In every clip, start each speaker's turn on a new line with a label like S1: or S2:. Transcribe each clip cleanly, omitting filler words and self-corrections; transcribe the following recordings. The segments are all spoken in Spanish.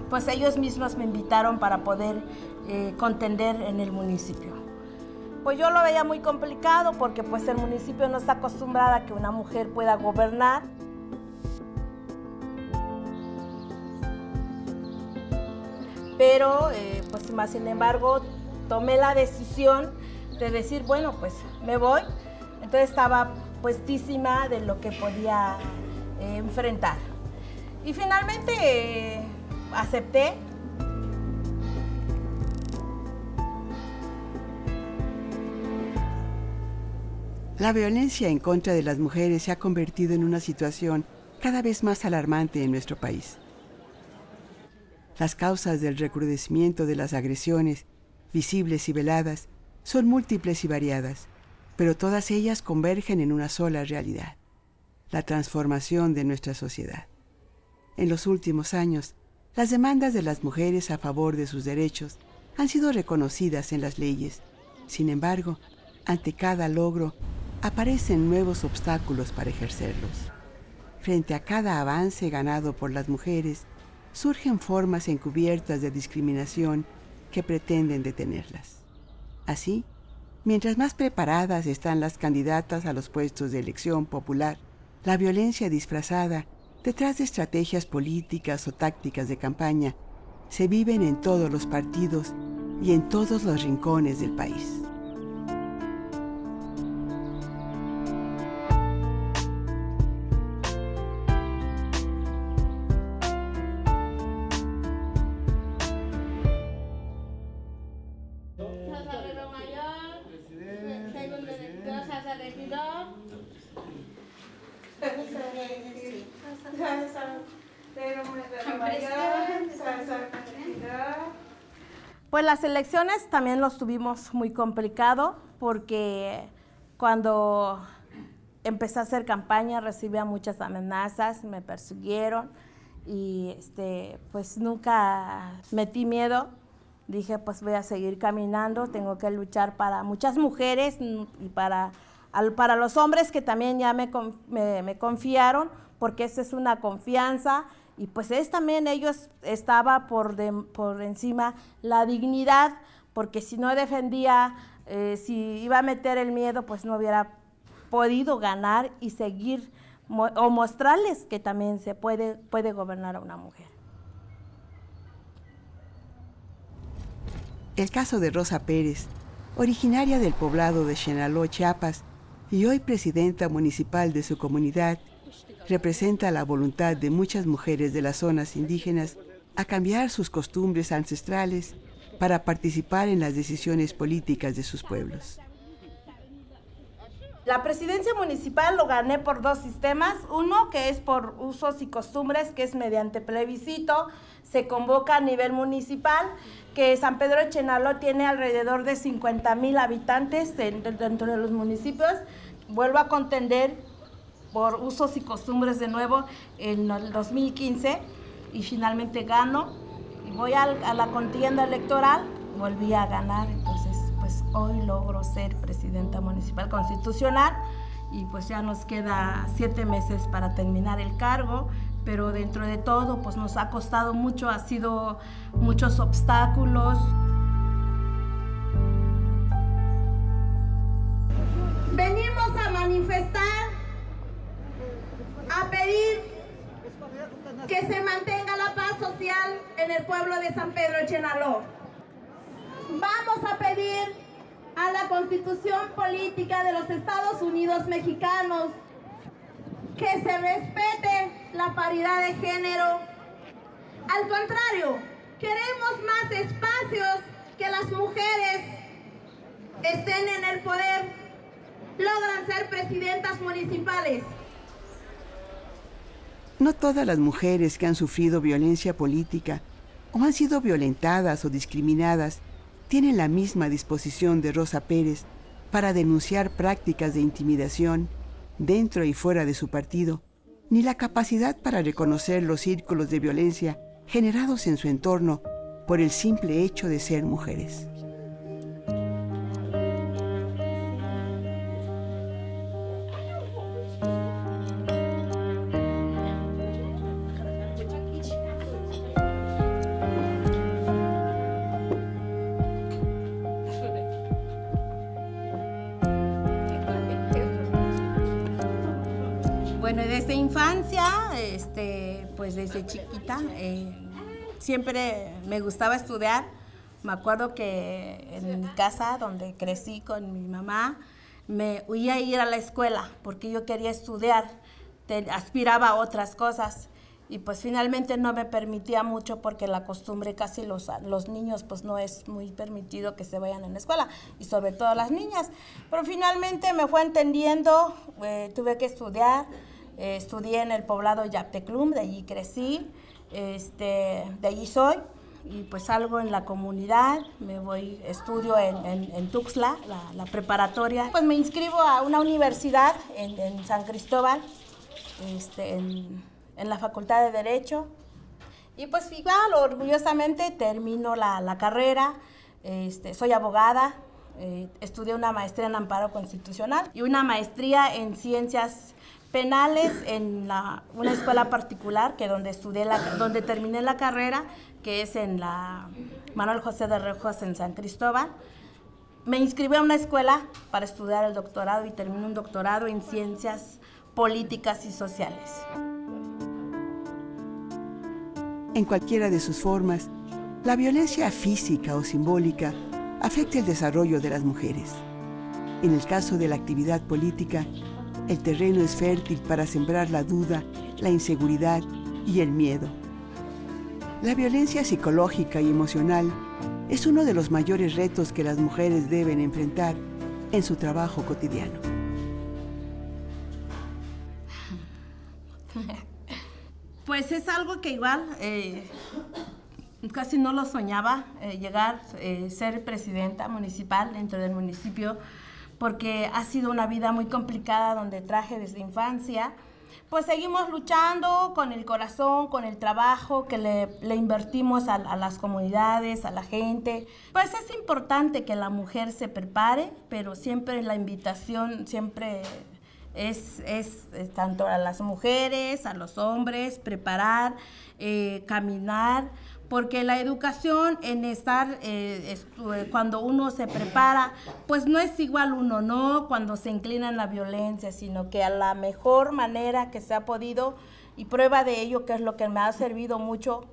S1: Pues ellos mismos me invitaron para poder contender en el municipio. Pues yo lo veía muy complicado porque pues el municipio no está acostumbrada a que una mujer pueda gobernar. Pero pues más sin embargo tomé la decisión de decir, bueno, pues me voy. Entonces estaba puestísima de lo que podía enfrentar. Y finalmente acepté.
S2: La violencia en contra de las mujeres se ha convertido en una situación cada vez más alarmante en nuestro país. Las causas del recrudecimiento de las agresiones, visibles y veladas, son múltiples y variadas, pero todas ellas convergen en una sola realidad: la transformación de nuestra sociedad. En los últimos años, las demandas de las mujeres a favor de sus derechos han sido reconocidas en las leyes. Sin embargo, ante cada logro, aparecen nuevos obstáculos para ejercerlos. Frente a cada avance ganado por las mujeres, surgen formas encubiertas de discriminación que pretenden detenerlas. Así, mientras más preparadas están las candidatas a los puestos de elección popular, la violencia disfrazada, detrás de estrategias políticas o tácticas de campaña, se viven en todos los partidos y en todos los rincones del país.
S1: Pues las elecciones también los tuvimos muy complicado porque cuando empecé a hacer campaña recibía muchas amenazas, me persiguieron y pues nunca metí miedo. Dije, pues voy a seguir caminando, tengo que luchar para muchas mujeres y para los hombres que también ya me confiaron, porque esa es una confianza. Y pues también ellos estaba por encima la dignidad, porque si no defendía, si iba a meter el miedo, pues no hubiera podido ganar y seguir o mostrarles que también se puede gobernar a una mujer.
S2: El caso de Rosa Pérez, originaria del poblado de Chenaló, Chiapas, y hoy presidenta municipal de su comunidad, representa la voluntad de muchas mujeres de las zonas indígenas a cambiar sus costumbres ancestrales para participar en las decisiones políticas de sus pueblos.
S1: La presidencia municipal lo gané por dos sistemas. Uno que es por usos y costumbres, que es mediante plebiscito, se convoca a nivel municipal, que San Pedro de Chenaló tiene alrededor de 50,000 habitantes dentro de los municipios. Vuelvo a contender por usos y costumbres de nuevo en el 2015 y finalmente gano. Y voy a la contienda electoral, volví a ganar, entonces pues hoy logro ser presidenta municipal constitucional y pues ya nos queda 7 meses para terminar el cargo, pero dentro de todo pues nos ha costado mucho, ha sido muchos obstáculos.
S3: Venimos a manifestar, a pedir que se mantenga la paz social en el pueblo de San Pedro de Chenaló. Vamos a pedir a la Constitución Política de los Estados Unidos Mexicanos que se respete la paridad de género. Al contrario, queremos más espacios, que las mujeres estén en el poder, logran ser presidentas municipales.
S2: No todas las mujeres que han sufrido violencia política o han sido violentadas o discriminadas tienen la misma disposición de Rosa Pérez para denunciar prácticas de intimidación dentro y fuera de su partido, ni la capacidad para reconocer los círculos de violencia generados en su entorno por el simple hecho de ser mujeres.
S1: Bueno, desde infancia, pues desde chiquita, siempre me gustaba estudiar. Me acuerdo que en mi casa, donde crecí con mi mamá, me huía a ir a la escuela porque yo quería estudiar, aspiraba a otras cosas. Y pues finalmente no me permitía mucho porque la costumbre casi los niños pues no es muy permitido que se vayan en la escuela, y sobre todo las niñas. Pero finalmente me fue entendiendo, tuve que estudiar. Estudié en el poblado Yapteclum, de allí crecí, de allí soy, y pues salgo en la comunidad, estudio en Tuxtla, la preparatoria. Pues me inscribo a una universidad en San Cristóbal, en la Facultad de Derecho, y pues igual, orgullosamente termino la carrera, soy abogada, estudié una maestría en amparo constitucional y una maestría en ciencias penales en una escuela particular donde terminé la carrera, que es en la Manuel José de Rejos en San Cristóbal. Me inscribí a una escuela para estudiar el doctorado y terminé un doctorado en ciencias políticas y sociales.
S2: En cualquiera de sus formas, la violencia física o simbólica afecta el desarrollo de las mujeres. En el caso de la actividad política, el terreno es fértil para sembrar la duda, la inseguridad y el miedo. La violencia psicológica y emocional es uno de los mayores retos que las mujeres deben enfrentar en su trabajo cotidiano.
S1: Pues es algo que igual casi no lo soñaba, llegar a ser presidenta municipal dentro del municipio, porque ha sido una vida muy complicada donde traje desde infancia. Pues seguimos luchando con el corazón, con el trabajo que le invertimos a las comunidades, a la gente. Pues es importante que la mujer se prepare, pero siempre la invitación siempre es tanto a las mujeres, a los hombres, preparar, caminar, porque la educación en estar, cuando uno se prepara, pues no es igual uno, ¿no? Cuando se inclina en la violencia, sino que a la mejor manera que se ha podido, y prueba de ello, que es lo que me ha servido mucho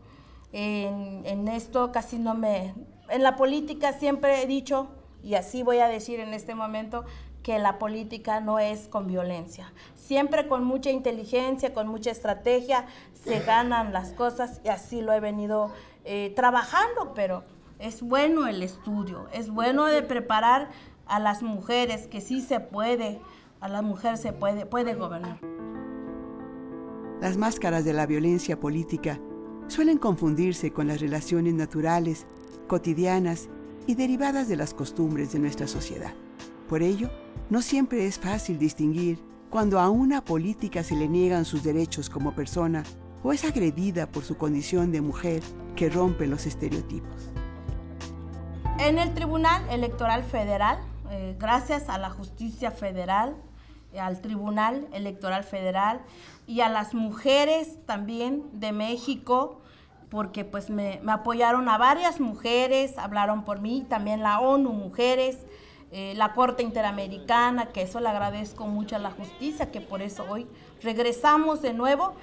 S1: en esto, en la política siempre he dicho, y así voy a decir en este momento, que la política no es con violencia. Siempre con mucha inteligencia, con mucha estrategia, se ganan las cosas, y así lo he venido trabajando, pero es bueno el estudio, es bueno de preparar a las mujeres, que sí se puede, a la mujer se puede gobernar.
S2: Las máscaras de la violencia política suelen confundirse con las relaciones naturales, cotidianas y derivadas de las costumbres de nuestra sociedad. Por ello, no siempre es fácil distinguir cuando a una política se le niegan sus derechos como persona o es agredida por su condición de mujer que rompe los estereotipos.
S1: En el Tribunal Electoral Federal, gracias a la Justicia Federal, al Tribunal Electoral Federal y a las mujeres también de México, porque pues me apoyaron a varias mujeres, hablaron por mí, también la ONU Mujeres, la Corte Interamericana, que eso le agradezco mucho a la justicia, que por eso hoy regresamos de nuevo.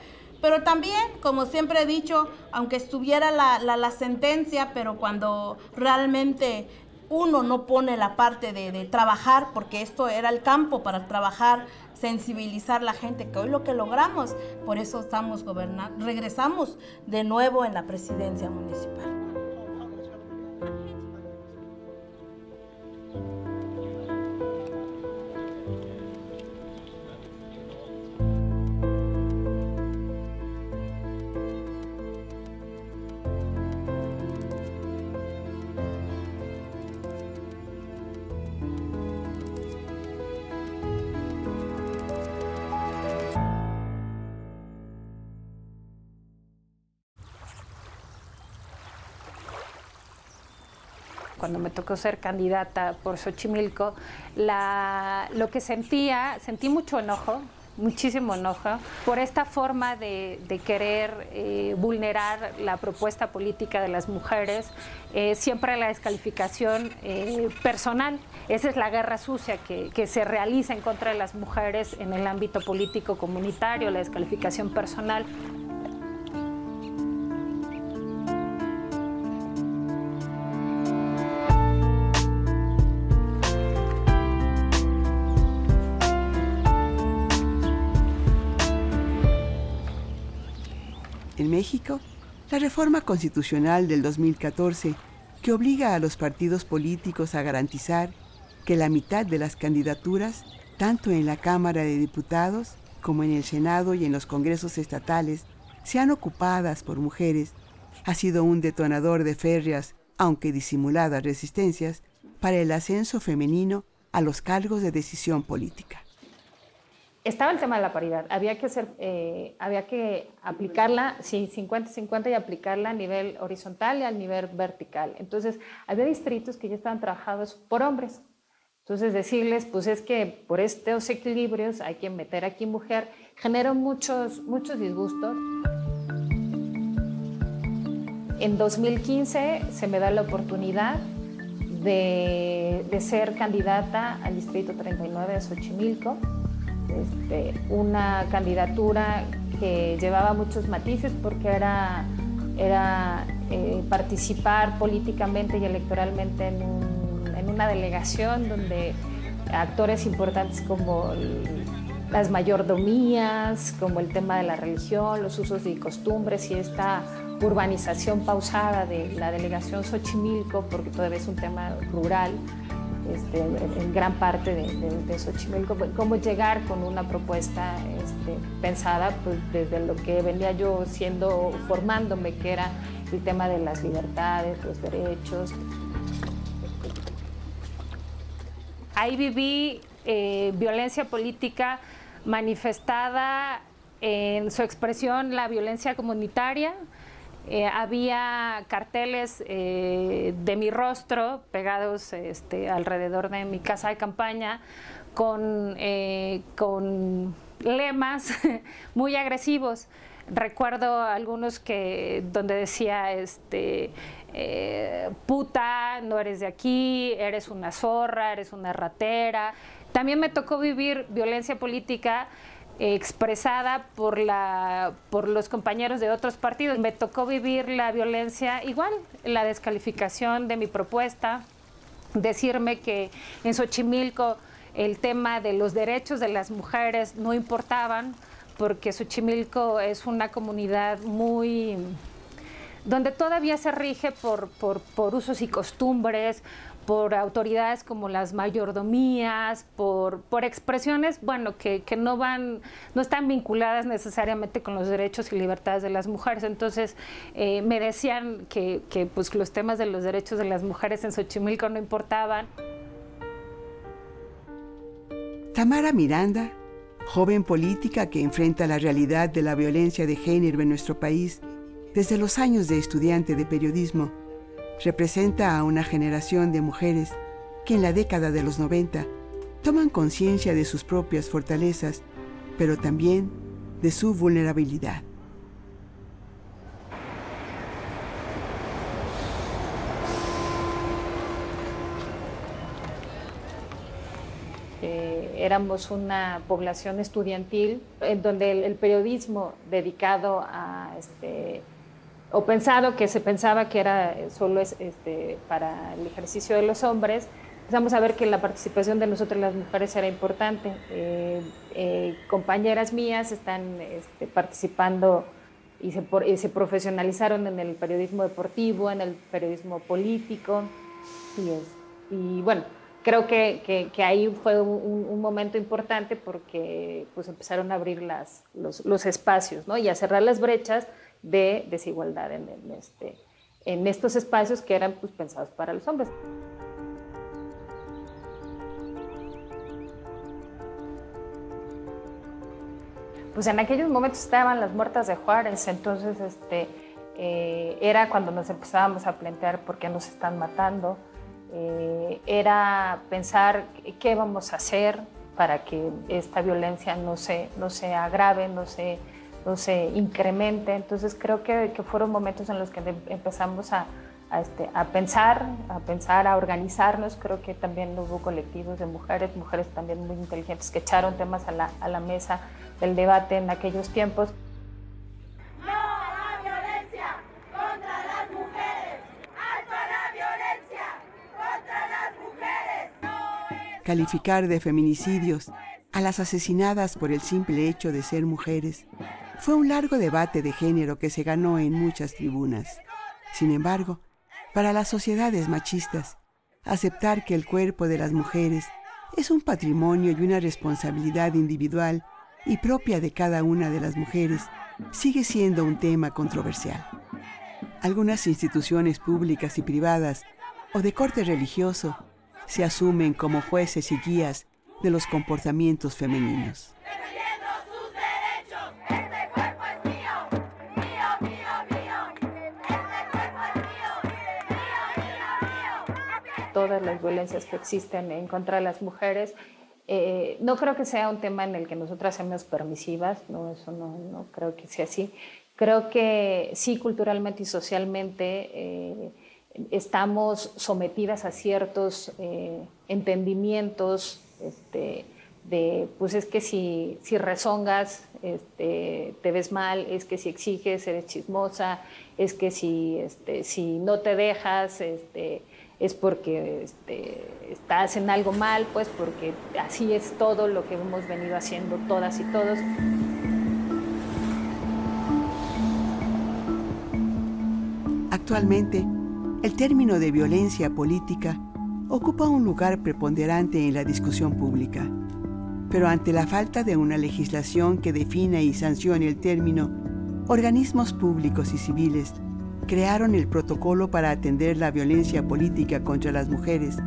S1: Pero también, como siempre he dicho, aunque estuviera la sentencia, pero cuando realmente uno no pone la parte de trabajar, porque esto era el campo para trabajar, sensibilizar a la gente, que hoy lo que logramos, por eso estamos gobernando, regresamos de nuevo en la presidencia municipal.
S4: Cuando me tocó ser candidata por Xochimilco, lo que sentí mucho enojo, muchísimo enojo, por esta forma de querer vulnerar la propuesta política de las mujeres, siempre la descalificación personal. Esa es la guerra sucia que se realiza en contra de las mujeres en el ámbito político comunitario, la descalificación personal.
S2: En México, la reforma constitucional del 2014, que obliga a los partidos políticos a garantizar que la mitad de las candidaturas, tanto en la Cámara de Diputados como en el Senado y en los congresos estatales, sean ocupadas por mujeres, ha sido un detonador de férreas, aunque disimuladas resistencias, para el ascenso femenino a los cargos de decisión política.
S4: Estaba el tema de la paridad, había que aplicarla, sí, 50-50 y aplicarla a nivel horizontal y a nivel vertical. Entonces, había distritos que ya estaban trabajados por hombres. Entonces, decirles, pues es que por estos equilibrios hay que meter aquí mujer, generó muchos disgustos. En 2015 se me da la oportunidad de ser candidata al Distrito 39 de Xochimilco. Una candidatura que llevaba muchos matices porque era participar políticamente y electoralmente en una delegación donde actores importantes como las mayordomías, como el tema de la religión, los usos y costumbres y esta urbanización pausada de la delegación Xochimilco, porque todavía es un tema rural, en gran parte de Xochimilco, cómo llegar con una propuesta pensada pues, desde lo que venía yo formándome, que era el tema de las libertades, los derechos. Ahí viví violencia política manifestada en su expresión, la violencia comunitaria. Había carteles de mi rostro pegados alrededor de mi casa de campaña con lemas muy agresivos. Recuerdo algunos donde decía puta, no eres de aquí, eres una zorra, eres una ratera. También me tocó vivir violencia política expresada por los compañeros de otros partidos. Me tocó vivir la violencia igual, la descalificación de mi propuesta, decirme que en Xochimilco el tema de los derechos de las mujeres no importaban, porque Xochimilco es una comunidad donde todavía se rige por usos y costumbres, por autoridades como las mayordomías, por expresiones, bueno, que no están vinculadas necesariamente con los derechos y libertades de las mujeres. Entonces, me decían que pues, los temas de los derechos de las mujeres en Xochimilco no importaban.
S2: Tamara Miranda, joven política que enfrenta la realidad de la violencia de género en nuestro país desde los años de estudiante de periodismo, representa a una generación de mujeres que en la década de los 90 toman conciencia de sus propias fortalezas, pero también de su vulnerabilidad.
S4: Éramos una población estudiantil en donde el periodismo dedicado a o pensado que se pensaba que era solo para el ejercicio de los hombres, empezamos a ver que la participación de nosotras las mujeres era importante. Compañeras mías están participando y se profesionalizaron en el periodismo deportivo, en el periodismo político, y bueno, creo que ahí fue un momento importante porque pues empezaron a abrir los espacios, ¿no? Y a cerrar las brechas de desigualdad en estos espacios que eran pues, pensados para los hombres. Pues en aquellos momentos estaban las muertas de Juárez, entonces era cuando nos empezábamos a plantear por qué nos están matando, era pensar qué vamos a hacer para que esta violencia no se agrave, no se incremente. Entonces creo que fueron momentos en los que empezamos a pensar, a organizarnos. Creo que también hubo colectivos de mujeres también muy inteligentes que echaron temas a la mesa del debate en aquellos tiempos.
S5: ¡No a la violencia contra las mujeres! ¡Alto a la violencia contra las mujeres!
S2: Calificar de feminicidios a las asesinadas por el simple hecho de ser mujeres fue un largo debate de género que se ganó en muchas tribunas. Sin embargo, para las sociedades machistas, aceptar que el cuerpo de las mujeres es un patrimonio y una responsabilidad individual y propia de cada una de las mujeres sigue siendo un tema controversial. Algunas instituciones públicas y privadas o de corte religioso se asumen como jueces y guías de los comportamientos femeninos.
S5: ¡Defendiendo sus derechos! ¡Este cuerpo es mío! ¡Mío, mío, mío! ¡Este cuerpo es mío! ¡Mío, mío, mío!
S4: Todas las violencias que existen en contra de las mujeres, no creo que sea un tema en el que nosotras seamos permisivas, no, eso no creo que sea así. Creo que sí, culturalmente y socialmente estamos sometidas a ciertos entendimientos pues es que si rezongas te ves mal, es que si exiges eres chismosa, es que si no te dejas es porque estás en algo mal, pues porque así es todo lo que hemos venido haciendo todas y todos.
S2: Actualmente, el término de violencia política ocupa un lugar preponderante en la discusión pública. Pero ante la falta de una legislación que defina y sancione el término, organismos públicos y civiles crearon el protocolo para atender la violencia política contra las mujeres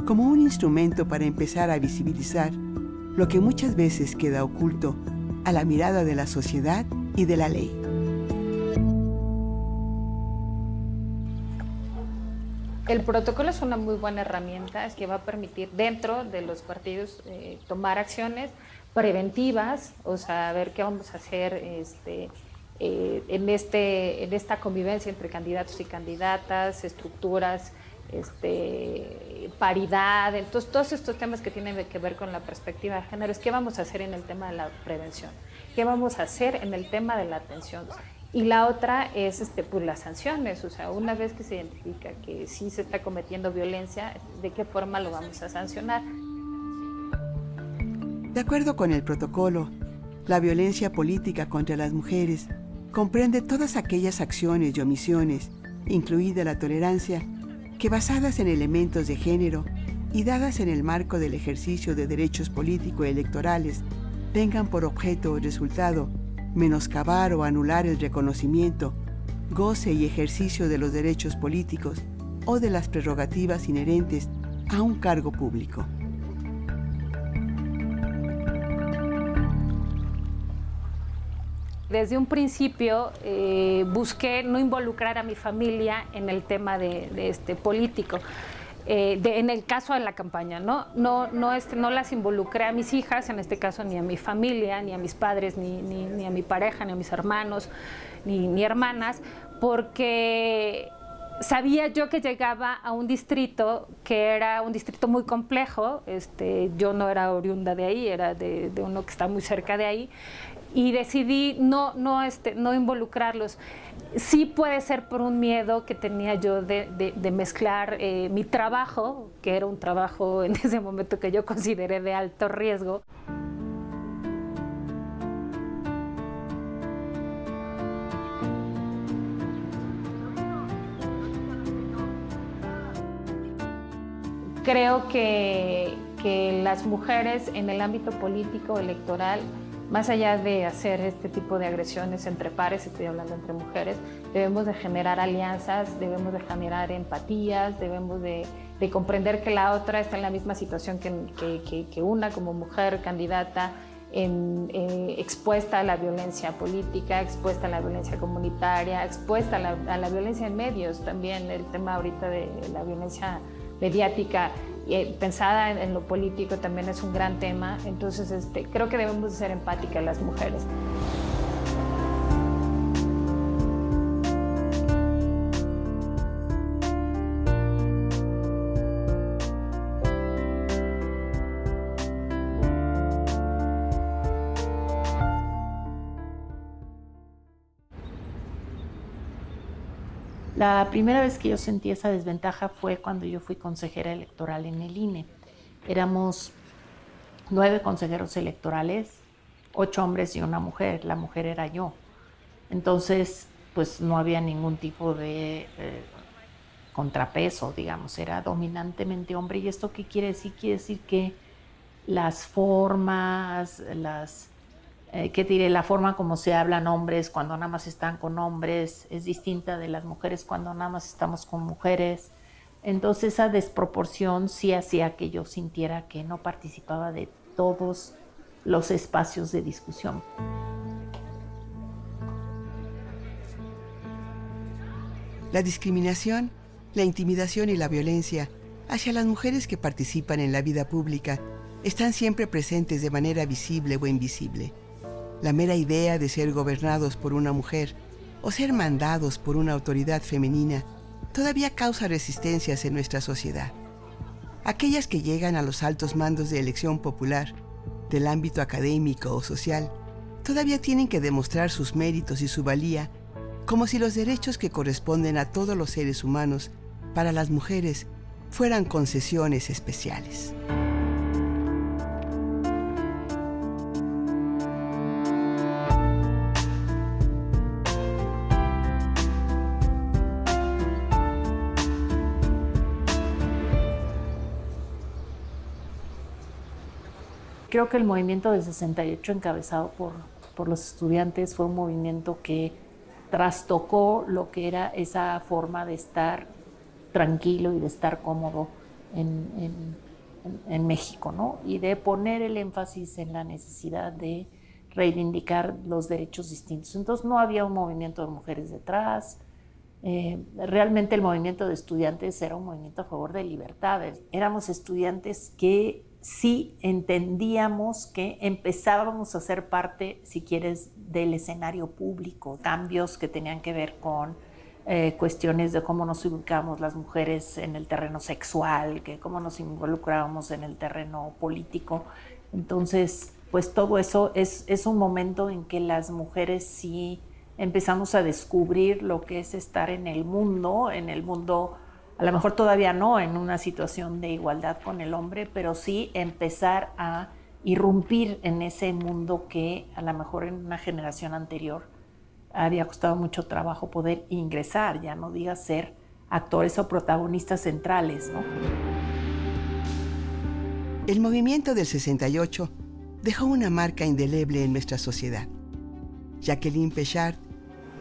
S2: como un instrumento para empezar a visibilizar lo que muchas veces queda oculto a la mirada de la sociedad y de la ley.
S4: El protocolo es una muy buena herramienta, es que va a permitir dentro de los partidos tomar acciones preventivas, o sea, ver qué vamos a hacer en esta convivencia entre candidatos y candidatas, estructuras, paridad, entonces todos estos temas que tienen que ver con la perspectiva de género, es qué vamos a hacer en el tema de la prevención, qué vamos a hacer en el tema de la atención. Y la otra es pues las sanciones, o sea, una vez que se identifica que sí se está cometiendo violencia, ¿de qué forma lo vamos a sancionar?
S2: De acuerdo con el protocolo, la violencia política contra las mujeres comprende todas aquellas acciones y omisiones, incluida la tolerancia, que basadas en elementos de género y dadas en el marco del ejercicio de derechos político-electorales, tengan por objeto o resultado menoscabar o anular el reconocimiento, goce y ejercicio de los derechos políticos o de las prerrogativas inherentes a un cargo público.
S4: Desde un principio busqué no involucrar a mi familia en el tema de político. En el caso de la campaña, no las involucré a mis hijas, en este caso ni a mi familia, ni a mis padres, ni a mi pareja, ni a mis hermanos, ni hermanas, porque sabía yo que llegaba a un distrito que era un distrito muy complejo. Yo no era oriunda de ahí, era de uno que está muy cerca de ahí, y decidí no involucrarlos. Sí puede ser por un miedo que tenía yo de mezclar mi trabajo, que era un trabajo en ese momento que yo consideré de alto riesgo. Creo que las mujeres en el ámbito político, electoral, más allá de hacer este tipo de agresiones entre pares, estoy hablando entre mujeres, debemos de generar alianzas, debemos de generar empatías, debemos de comprender que la otra está en la misma situación que una como mujer candidata, expuesta a la violencia política, expuesta a la violencia comunitaria, expuesta a la violencia en medios también, el tema ahorita de la violencia mediática, pensada en lo político también es un gran tema. Entonces creo que debemos de ser empáticas las mujeres.
S6: La primera vez que yo sentí esa desventaja fue cuando yo fui consejera electoral en el INE. Éramos 9 consejeros electorales, 8 hombres y una mujer. La mujer era yo. Entonces, pues no había ningún tipo de contrapeso, digamos. Era dominantemente hombre. ¿Y esto qué quiere decir? Quiere decir que las formas, ¿qué diré? La forma como se hablan hombres cuando nada más están con hombres es distinta de las mujeres cuando nada más estamos con mujeres. Entonces esa desproporción sí hacía que yo sintiera que no participaba de todos los espacios de discusión.
S2: La discriminación, la intimidación y la violencia hacia las mujeres que participan en la vida pública están siempre presentes de manera visible o invisible. La mera idea de ser gobernados por una mujer o ser mandados por una autoridad femenina todavía causa resistencias en nuestra sociedad. Aquellas que llegan a los altos mandos de elección popular, del ámbito académico o social, todavía tienen que demostrar sus méritos y su valía, como si los derechos que corresponden a todos los seres humanos para las mujeres fueran concesiones especiales.
S6: Creo que el movimiento del 68 encabezado por los estudiantes fue un movimiento que trastocó lo que era esa forma de estar tranquilo y de estar cómodo en México, ¿no? Y de poner el énfasis en la necesidad de reivindicar los derechos distintos. Entonces no había un movimiento de mujeres detrás. Realmente el movimiento de estudiantes era un movimiento a favor de libertades. Éramos estudiantes que sí entendíamos que empezábamos a ser parte, si quieres, del escenario público, cambios que tenían que ver con cuestiones de cómo nos ubicábamos las mujeres en el terreno sexual, que cómo nos involucrábamos en el terreno político. Entonces, pues todo eso es un momento en que las mujeres sí empezamos a descubrir lo que es estar en el mundo, a lo mejor todavía no en una situación de igualdad con el hombre, pero sí empezar a irrumpir en ese mundo que a lo mejor en una generación anterior había costado mucho trabajo poder ingresar, ya no digas ser actores o protagonistas centrales, ¿no?
S2: El movimiento del 68 dejó una marca indeleble en nuestra sociedad. Jacqueline Pechard,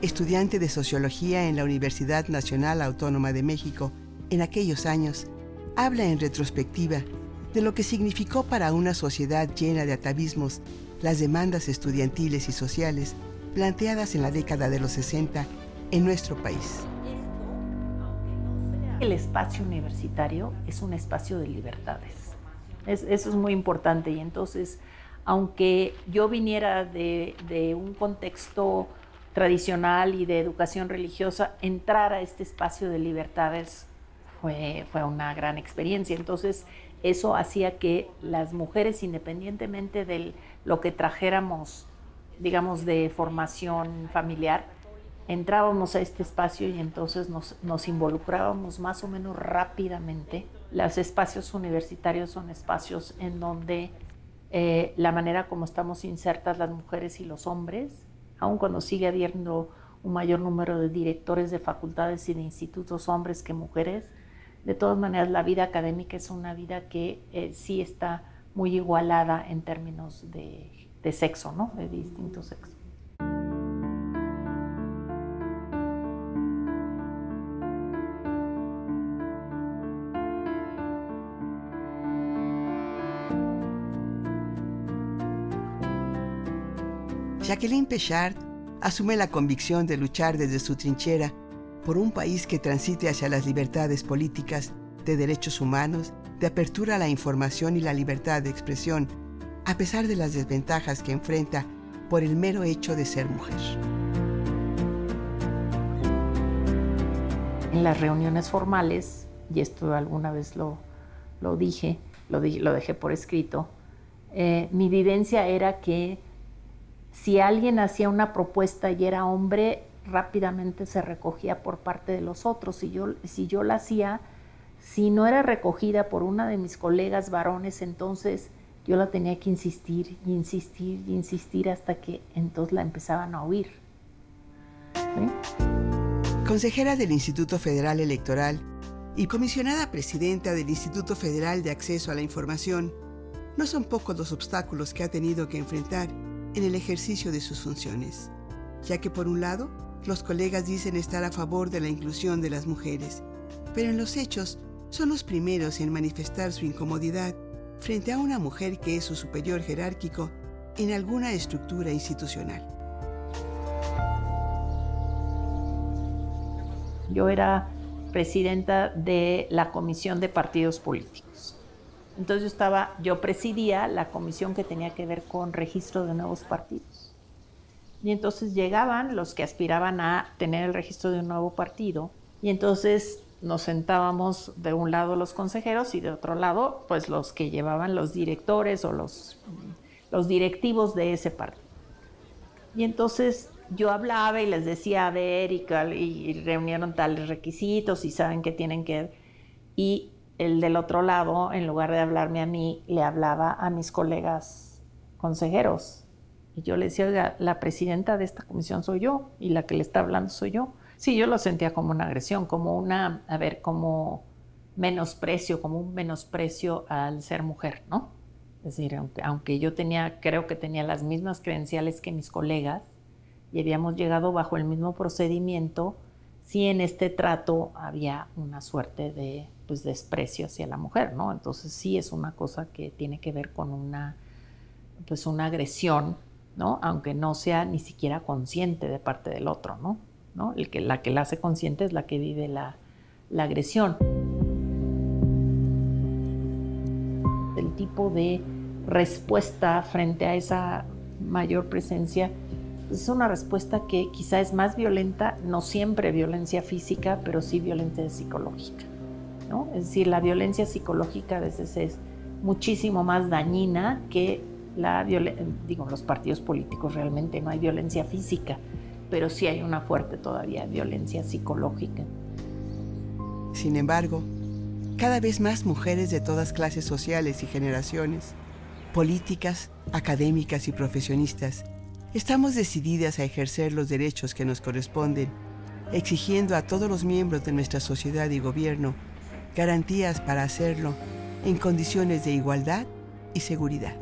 S2: estudiante de Sociología en la Universidad Nacional Autónoma de México, en aquellos años, habla en retrospectiva de lo que significó para una sociedad llena de atavismos las demandas estudiantiles y sociales planteadas en la década de los 60 en nuestro país.
S6: El espacio universitario es un espacio de libertades. Eso es muy importante y entonces, aunque yo viniera de un contexto tradicional y de educación religiosa, entrar a este espacio de libertades fue una gran experiencia. Entonces, eso hacía que las mujeres, independientemente de lo que trajéramos digamos, de formación familiar, entrábamos a este espacio y entonces nos involucrábamos más o menos rápidamente. Los espacios universitarios son espacios en donde la manera como estamos insertas las mujeres y los hombres, aun cuando sigue habiendo un mayor número de directores de facultades y de institutos hombres que mujeres, de todas maneras la vida académica es una vida que sí está muy igualada en términos de sexo, ¿no? De distintos sexos.
S2: Jacqueline Pechard asume la convicción de luchar desde su trinchera por un país que transite hacia las libertades políticas, de derechos humanos, de apertura a la información y la libertad de expresión, a pesar de las desventajas que enfrenta por el mero hecho de ser mujer.
S6: En las reuniones formales, y esto alguna vez lo dejé por escrito, mi vivencia era que si alguien hacía una propuesta y era hombre, rápidamente se recogía por parte de los otros. Si yo la hacía, si no era recogida por una de mis colegas varones, entonces yo la tenía que insistir y insistir y insistir hasta que entonces la empezaban a oír. ¿Sí?
S2: Consejera del Instituto Federal Electoral y comisionada presidenta del Instituto Federal de Acceso a la Información, no son pocos los obstáculos que ha tenido que enfrentar en el ejercicio de sus funciones, ya que por un lado, los colegas dicen estar a favor de la inclusión de las mujeres, pero en los hechos son los primeros en manifestar su incomodidad frente a una mujer que es su superior jerárquico en alguna estructura institucional.
S6: Yo era presidenta de la Comisión de Partidos Políticos. Entonces yo presidía la comisión que tenía que ver con registro de nuevos partidos. Y entonces llegaban los que aspiraban a tener el registro de un nuevo partido y entonces nos sentábamos de un lado los consejeros y de otro lado pues los que llevaban los directores o los directivos de ese partido. Y entonces yo hablaba y les decía, a ver, y reunieron tales requisitos y saben que tienen que... Y el del otro lado, en lugar de hablarme a mí, le hablaba a mis colegas consejeros. Y yo le decía, oiga, la presidenta de esta comisión soy yo y la que le está hablando soy yo. Sí, yo lo sentía como una agresión, como como menosprecio, como un menosprecio al ser mujer, ¿no? Es decir, aunque yo creo que tenía las mismas credenciales que mis colegas y habíamos llegado bajo el mismo procedimiento, sí en este trato había una suerte de desprecio hacia la mujer, ¿no? Entonces sí es una cosa que tiene que ver con una agresión, ¿no? Aunque no sea ni siquiera consciente de parte del otro, ¿no? La que la hace consciente es la que vive la agresión. El tipo de respuesta frente a esa mayor presencia es una respuesta que quizá es más violenta, no siempre violencia física, pero sí violencia psicológica, ¿no? Es decir, la violencia psicológica a veces es muchísimo más dañina que los partidos políticos. Realmente no hay violencia física, pero sí hay una fuerte todavía violencia psicológica.
S2: Sin embargo, cada vez más mujeres de todas clases sociales y generaciones, políticas, académicas y profesionistas, estamos decididas a ejercer los derechos que nos corresponden, exigiendo a todos los miembros de nuestra sociedad y gobierno garantías para hacerlo en condiciones de igualdad y seguridad.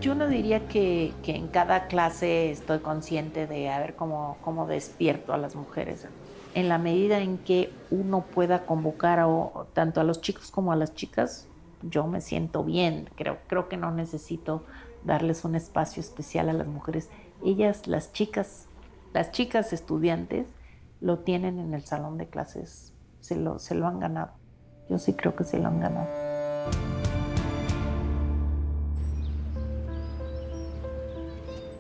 S6: Yo no diría que en cada clase estoy consciente de a ver cómo despierto a las mujeres. En la medida en que uno pueda convocar tanto a los chicos como a las chicas, yo me siento bien. Creo que no necesito darles un espacio especial a las mujeres. Ellas, las chicas estudiantes, lo tienen en el salón de clases. Se lo han ganado. Yo sí creo que se lo han ganado.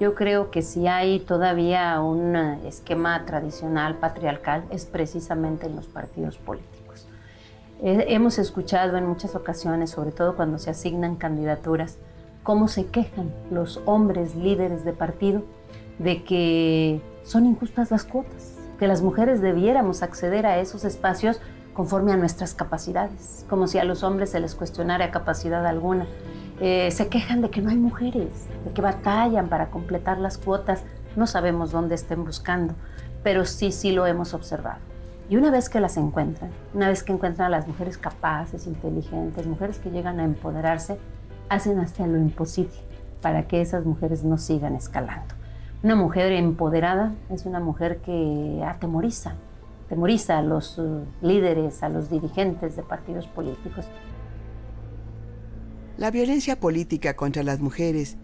S7: Yo creo que si hay todavía un esquema tradicional patriarcal es precisamente en los partidos políticos. Hemos escuchado en muchas ocasiones, sobre todo cuando se asignan candidaturas, cómo se quejan los hombres líderes de partido de que son injustas las cuotas, que las mujeres debiéramos acceder a esos espacios conforme a nuestras capacidades, como si a los hombres se les cuestionara capacidad alguna. Se quejan de que no hay mujeres, de que batallan para completar las cuotas. No sabemos dónde estén buscando, pero sí lo hemos observado. Y una vez que las encuentran, una vez que encuentran a las mujeres capaces, inteligentes, mujeres que llegan a empoderarse, hacen hasta lo imposible para que esas mujeres no sigan escalando. Una mujer empoderada es una mujer que atemoriza a los líderes, a los dirigentes de partidos políticos.
S2: La violencia política contra las mujeres,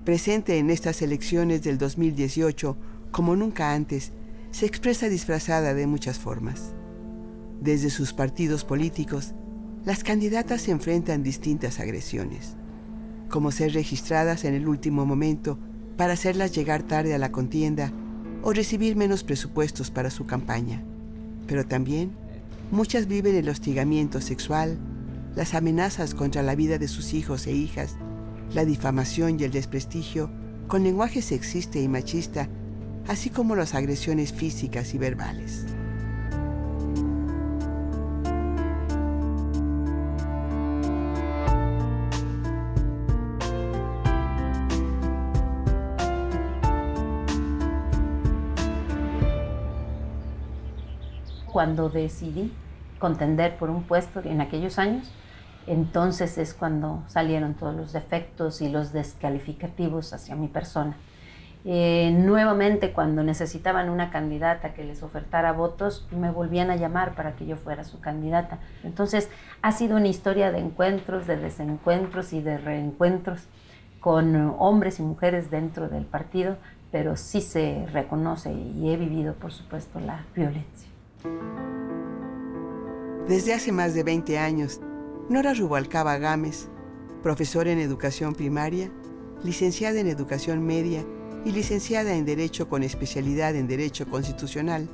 S2: presente en estas elecciones del 2018 como nunca antes, se expresa disfrazada de muchas formas. Desde sus partidos políticos, las candidatas se enfrentan distintas agresiones, como ser registradas en el último momento para hacerlas llegar tarde a la contienda o recibir menos presupuestos para su campaña. Pero también, muchas viven el hostigamiento sexual, las amenazas contra la vida de sus hijos e hijas, la difamación y el desprestigio con lenguaje sexista y machista, así como las agresiones físicas y verbales.
S7: Cuando decidí contender por un puesto en aquellos años, entonces es cuando salieron todos los defectos y los descalificativos hacia mi persona. Nuevamente, cuando necesitaban una candidata que les ofertara votos, me volvían a llamar para que yo fuera su candidata. Entonces, ha sido una historia de encuentros, de desencuentros y de reencuentros con hombres y mujeres dentro del partido, pero sí se reconoce y he vivido, por supuesto, la violencia.
S2: Desde hace más de 20 años, Nora Rubalcaba Gámez, profesora en educación primaria, licenciada en educación media y licenciada en Derecho con especialidad en Derecho Constitucional,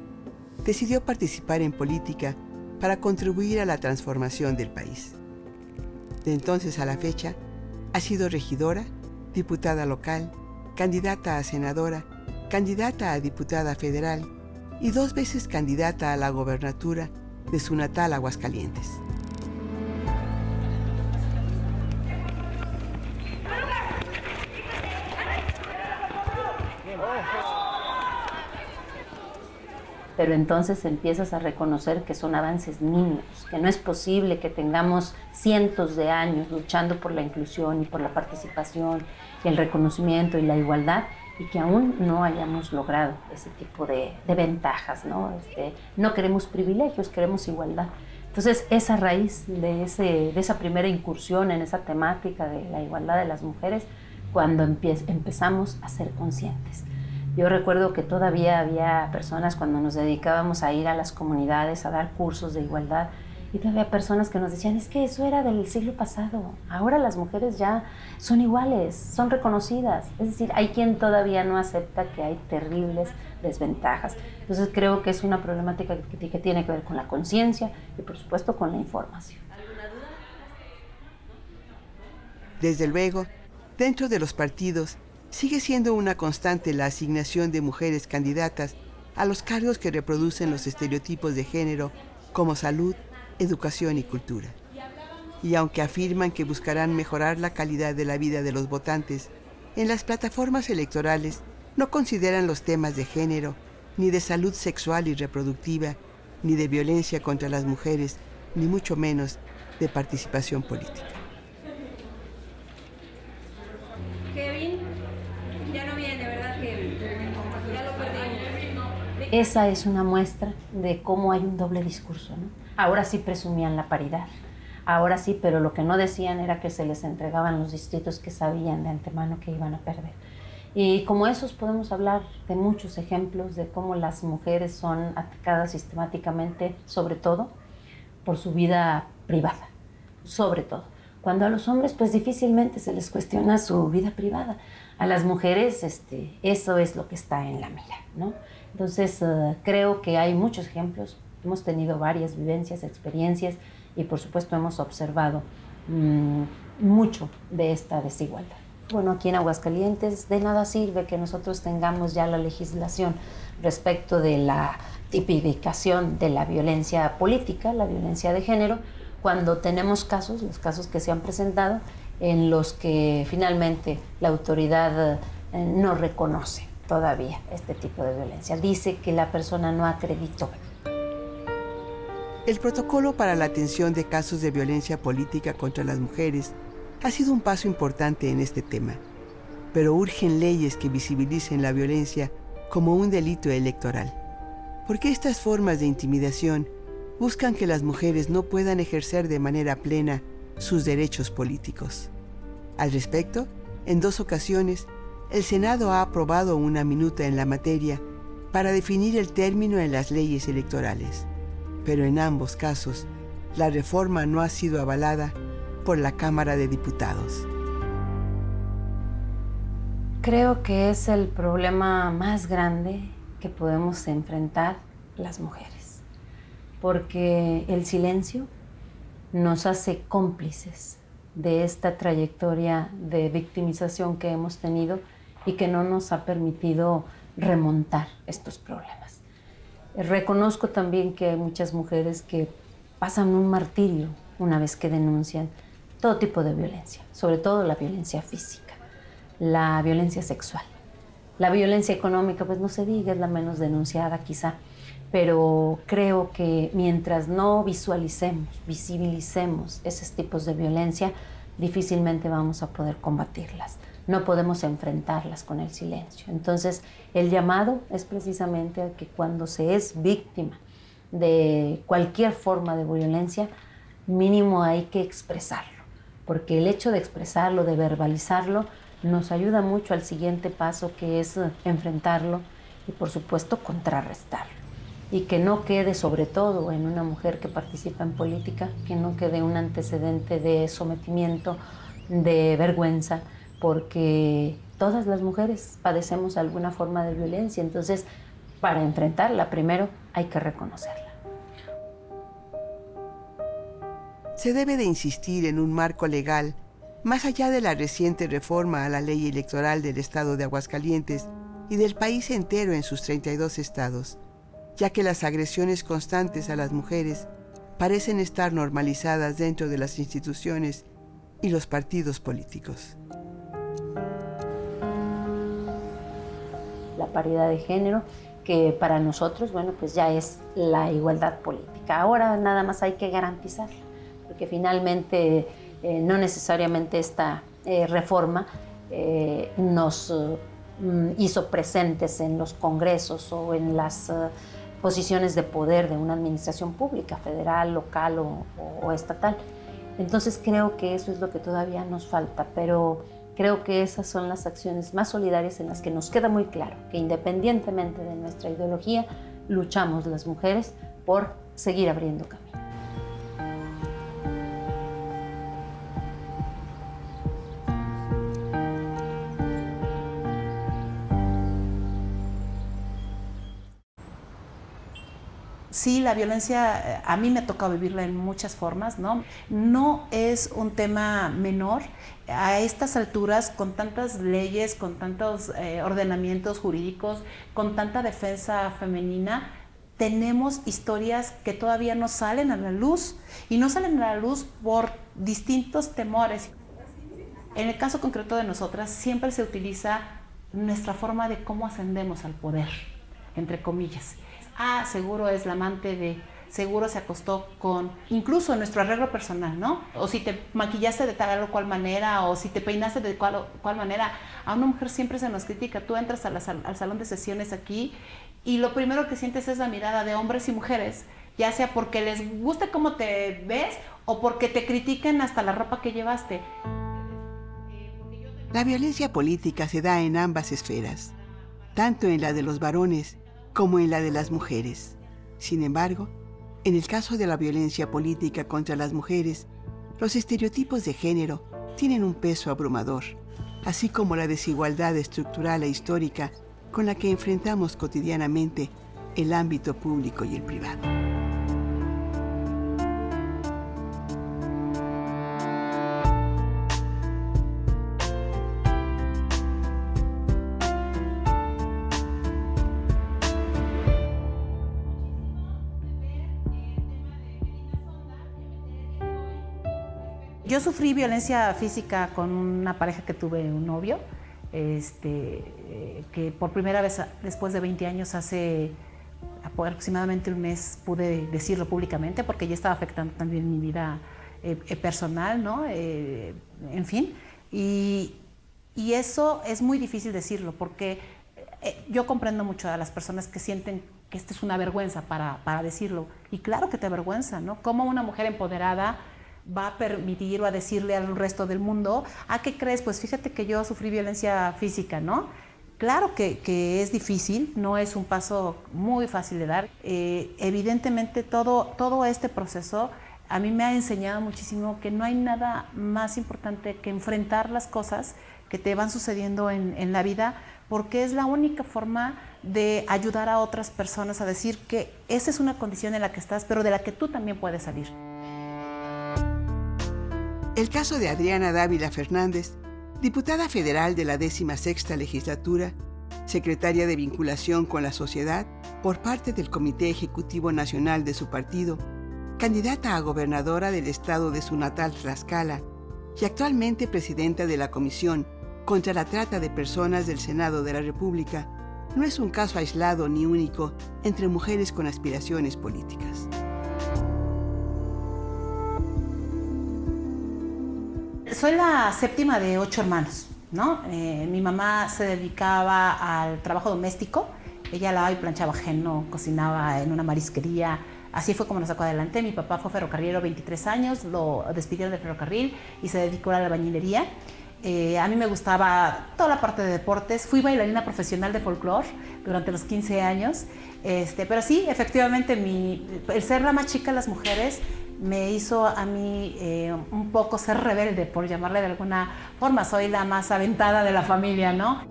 S2: decidió participar en política para contribuir a la transformación del país. De entonces a la fecha, ha sido regidora, diputada local, candidata a senadora, candidata a diputada federal y 2 veces candidata a la gobernatura de su natal Aguascalientes.
S7: Pero entonces empiezas a reconocer que son avances mínimos, que no es posible que tengamos cientos de años luchando por la inclusión y por la participación y el reconocimiento y la igualdad y que aún no hayamos logrado ese tipo de ventajas, ¿no? No queremos privilegios, queremos igualdad. Entonces, esa raíz de esa primera incursión en esa temática de la igualdad de las mujeres, cuando empezamos a ser conscientes. Yo recuerdo que todavía había personas cuando nos dedicábamos a ir a las comunidades a dar cursos de igualdad y todavía personas que nos decían, es que eso era del siglo pasado, ahora las mujeres ya son iguales, son reconocidas. Es decir, hay quien todavía no acepta que hay terribles desventajas. Entonces creo que es una problemática que tiene que ver con la conciencia y por supuesto con la información.
S2: Desde luego, dentro de los partidos, sigue siendo una constante la asignación de mujeres candidatas a los cargos que reproducen los estereotipos de género como salud, educación y cultura. Y aunque afirman que buscarán mejorar la calidad de la vida de los votantes, en las plataformas electorales no consideran los temas de género, ni de salud sexual y reproductiva, ni de violencia contra las mujeres, ni mucho menos de participación política.
S8: Kevin, ya no viene, ¿verdad, Kevin? Ya lo perdimos.
S7: Esa es una muestra de cómo hay un doble discurso, ¿no? Ahora sí presumían la paridad, ahora sí, pero lo que no decían era que se les entregaban los distritos que sabían de antemano que iban a perder. Y como esos podemos hablar de muchos ejemplos de cómo las mujeres son atacadas sistemáticamente, sobre todo por su vida privada, sobre todo. Cuando a los hombres pues difícilmente se les cuestiona su vida privada. A las mujeres eso es lo que está en la mira, ¿no? Entonces creo que hay muchos ejemplos, hemos tenido varias vivencias, experiencias y por supuesto hemos observado mucho de esta desigualdad. Bueno, aquí en Aguascalientes de nada sirve que nosotros tengamos ya la legislación respecto de la tipificación de la violencia política, la violencia de género, cuando tenemos casos, los casos que se han presentado, en los que finalmente la autoridad no reconoce todavía este tipo de violencia. Dice que la persona no acreditó.
S2: El protocolo para la atención de casos de violencia política contra las mujeres ha sido un paso importante en este tema, pero urgen leyes que visibilicen la violencia como un delito electoral, porque estas formas de intimidación buscan que las mujeres no puedan ejercer de manera plena sus derechos políticos. Al respecto, en 2 ocasiones, el Senado ha aprobado una minuta en la materia para definir el término en las leyes electorales, pero en ambos casos, la reforma no ha sido avalada por la Cámara de Diputados.
S7: Creo que es el problema más grande que podemos enfrentar las mujeres, porque el silencio nos hace cómplices de esta trayectoria de victimización que hemos tenido y que no nos ha permitido remontar estos problemas. Reconozco también que hay muchas mujeres que pasan un martirio una vez que denuncian todo tipo de violencia, sobre todo la violencia física, la violencia sexual. La violencia económica, pues no se diga, es la menos denunciada quizá, pero creo que mientras no visibilicemos esos tipos de violencia, difícilmente vamos a poder combatirlas. No podemos enfrentarlas con el silencio. Entonces, el llamado es precisamente a que cuando se es víctima de cualquier forma de violencia, mínimo hay que expresarlo, porque el hecho de expresarlo, de verbalizarlo, nos ayuda mucho al siguiente paso, que es enfrentarlo y, por supuesto, contrarrestarlo. Y que no quede, sobre todo en una mujer que participa en política, que no quede un antecedente de sometimiento, de vergüenza, porque todas las mujeres padecemos alguna forma de violencia. Entonces, para enfrentarla, primero hay que reconocerla.
S2: Se debe de insistir en un marco legal, más allá de la reciente reforma a la ley electoral del estado de Aguascalientes y del país entero en sus 32 estados, ya que las agresiones constantes a las mujeres parecen estar normalizadas dentro de las instituciones y los partidos políticos.
S7: La paridad de género, que para nosotros, bueno, pues ya es la igualdad política. Ahora nada más hay que garantizarla, porque finalmente no necesariamente esta reforma nos hizo presentes en los congresos o en las posiciones de poder de una administración pública, federal, local o estatal. Entonces creo que eso es lo que todavía nos falta, pero creo que esas son las acciones más solidarias en las que nos queda muy claro que independientemente de nuestra ideología, luchamos las mujeres por seguir abriendo camino.
S9: Sí, la violencia a mí me ha tocado vivirla en muchas formas, ¿no? No es un tema menor. A estas alturas, con tantas leyes, con tantos ordenamientos jurídicos, con tanta defensa femenina, tenemos historias que todavía no salen a la luz, y no salen a la luz por distintos temores. En el caso concreto de nosotras, siempre se utiliza nuestra forma de cómo ascendemos al poder, entre comillas. Ah, seguro es la amante de, seguro se acostó con, incluso nuestro arreglo personal, ¿no? O si te maquillaste de tal o cual manera, o si te peinaste de cual manera. A una mujer siempre se nos critica. Tú entras al salón de sesiones aquí y lo primero que sientes es la mirada de hombres y mujeres, ya sea porque les guste cómo te ves o porque te critiquen hasta la ropa que llevaste.
S2: La violencia política se da en ambas esferas, tanto en la de los varones como en la de las mujeres. Sin embargo, en el caso de la violencia política contra las mujeres, los estereotipos de género tienen un peso abrumador, así como la desigualdad estructural e histórica con la que enfrentamos cotidianamente el ámbito público y el privado.
S9: Yo sufrí violencia física con una pareja que tuve, un novio, que por primera vez después de 20 años, hace aproximadamente un mes, pude decirlo públicamente porque ya estaba afectando también mi vida personal, ¿no? En fin, y eso es muy difícil decirlo porque yo comprendo mucho a las personas que sienten que esta es una vergüenza para decirlo, y claro que te avergüenza, ¿no? ¿Cómo una mujer empoderada va a permitir o a decirle al resto del mundo, ¿qué crees? Pues fíjate que yo sufrí violencia física, ¿no? Claro que es difícil, no es un paso muy fácil de dar. Evidentemente todo este proceso a mí me ha enseñado muchísimo que no hay nada más importante que enfrentar las cosas que te van sucediendo en la vida, porque es la única forma de ayudar a otras personas a decir que esa es una condición en la que estás, pero de la que tú también puedes salir.
S2: El caso de Adriana Dávila Fernández, diputada federal de la 16ª legislatura, secretaria de vinculación con la sociedad por parte del Comité Ejecutivo Nacional de su partido, candidata a gobernadora del estado de su natal Tlaxcala y actualmente presidenta de la Comisión contra la Trata de Personas del Senado de la República, no es un caso aislado ni único entre mujeres con aspiraciones políticas.
S9: Soy la séptima de 8 hermanos, ¿no? Mi mamá se dedicaba al trabajo doméstico. Ella lavaba y planchaba ajeno, cocinaba en una marisquería. Así fue como nos sacó adelante. Mi papá fue ferrocarrilero 23 años, lo despidieron del ferrocarril y se dedicó a la albañilería. A mí me gustaba toda la parte de deportes. Fui bailarina profesional de folclore durante los 15 años. Pero sí, efectivamente, el ser la más chica de las mujeres me hizo a mí un poco ser rebelde, por llamarle de alguna forma. Soy la más aventada de la familia, ¿no?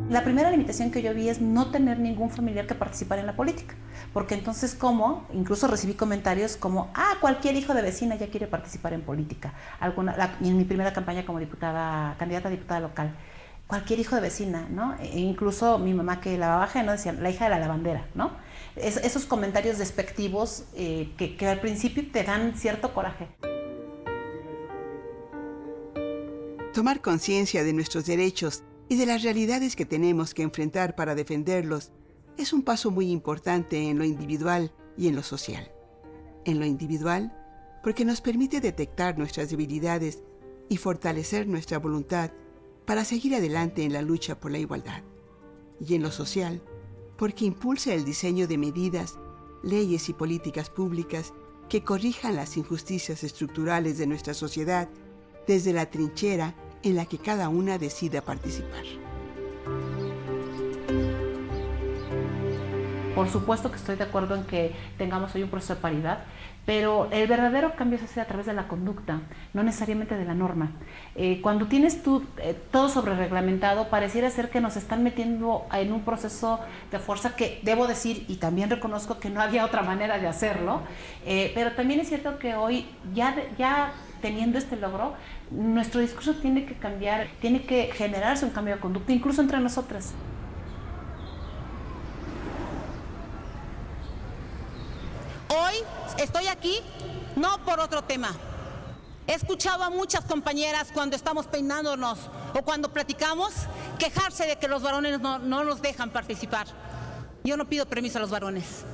S9: La primera limitación que yo vi es no tener ningún familiar que participara en la política, porque entonces incluso recibí comentarios como, cualquier hijo de vecina ya quiere participar en política. En mi primera campaña como candidata a diputada local, cualquier hijo de vecina, ¿no? E incluso mi mamá que lavaba ajeno decía, la hija de la lavandera, ¿no? Esos comentarios despectivos que al principio te dan cierto coraje.
S2: Tomar conciencia de nuestros derechos y de las realidades que tenemos que enfrentar para defenderlos es un paso muy importante en lo individual y en lo social. En lo individual, porque nos permite detectar nuestras debilidades y fortalecer nuestra voluntad para seguir adelante en la lucha por la igualdad. Y en lo social, porque impulsa el diseño de medidas, leyes y políticas públicas que corrijan las injusticias estructurales de nuestra sociedad desde la trinchera en la que cada una decida participar.
S9: Por supuesto que estoy de acuerdo en que tengamos hoy un proceso de paridad, pero el verdadero cambio se hace a través de la conducta, no necesariamente de la norma. Cuando tienes tú todo sobre reglamentado, pareciera ser que nos están metiendo en un proceso de fuerza que debo decir, y también reconozco que no había otra manera de hacerlo, pero también es cierto que hoy, ya teniendo este logro, nuestro discurso tiene que cambiar, tiene que generarse un cambio de conducta, incluso entre nosotras.
S10: Hoy estoy aquí no por otro tema. He escuchado a muchas compañeras cuando estamos peinándonos o cuando platicamos quejarse de que los varones no nos dejan participar. Yo no pido permiso a los varones.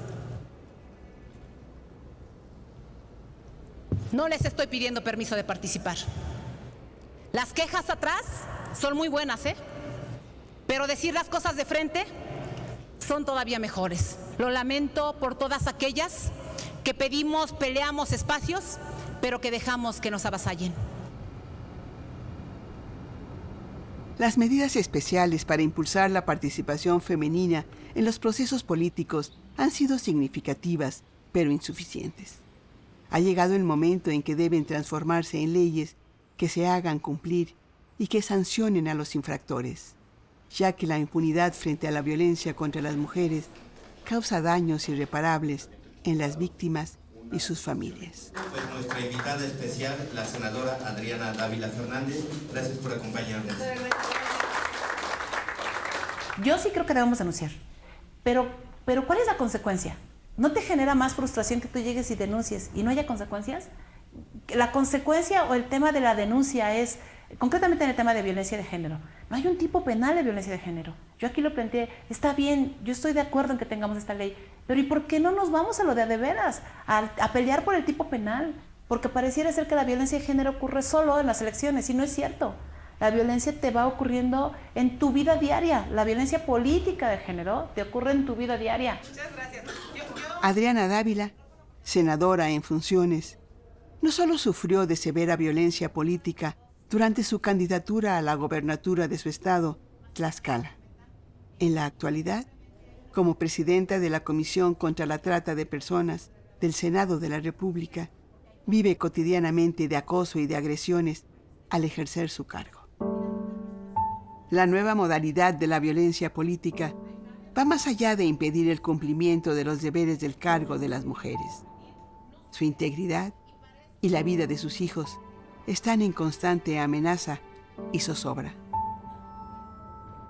S10: No les estoy pidiendo permiso de participar. Las quejas atrás son muy buenas, pero decir las cosas de frente son todavía mejores. Lo lamento por todas aquellas que peleamos espacios, pero que dejamos que nos avasallen.
S2: Las medidas especiales para impulsar la participación femenina en los procesos políticos han sido significativas, pero insuficientes. Ha llegado el momento en que deben transformarse en leyes que se hagan cumplir y que sancionen a los infractores, ya que la impunidad frente a la violencia contra las mujeres causa daños irreparables en las víctimas y sus familias.
S11: Pues nuestra invitada especial, la senadora Adriana Dávila Fernández. Gracias por acompañarnos.
S9: Yo sí creo que debemos denunciar, pero ¿cuál es la consecuencia? ¿No te genera más frustración que tú llegues y denuncies y no haya consecuencias? La consecuencia o el tema de la denuncia es, concretamente en el tema de violencia de género, no hay un tipo penal de violencia de género. Yo aquí lo planteé, está bien, yo estoy de acuerdo en que tengamos esta ley, pero ¿y por qué no nos vamos a lo de veras, a pelear por el tipo penal? Porque pareciera ser que la violencia de género ocurre solo en las elecciones, y no es cierto. La violencia te va ocurriendo en tu vida diaria. La violencia política de género te ocurre en tu vida diaria.
S8: Muchas gracias.
S2: Adriana Dávila, senadora en funciones, no solo sufrió de severa violencia política durante su candidatura a la gobernatura de su estado, Tlaxcala. En la actualidad, como presidenta de la Comisión contra la Trata de Personas del Senado de la República, vive cotidianamente de acoso y de agresiones al ejercer su cargo. La nueva modalidad de la violencia política va más allá de impedir el cumplimiento de los deberes del cargo de las mujeres. Su integridad y la vida de sus hijos están en constante amenaza y zozobra.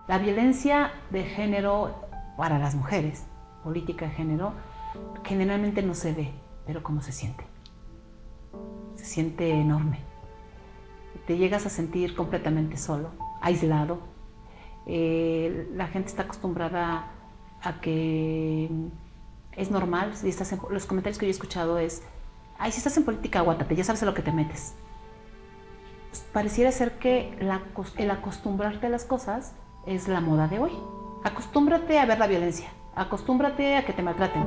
S9: La violencia de género para las mujeres, política de género, generalmente no se ve, pero ¿cómo se siente? Se siente enorme. Te llegas a sentir completamente solo, aislado. La gente está acostumbrada a que es normal. Si estás los comentarios que yo he escuchado es, ay, si estás en política, aguántate, ya sabes a lo que te metes. Pues pareciera ser que el acostumbrarte a las cosas es la moda de hoy. Acostúmbrate a ver la violencia, acostúmbrate a que te maltraten.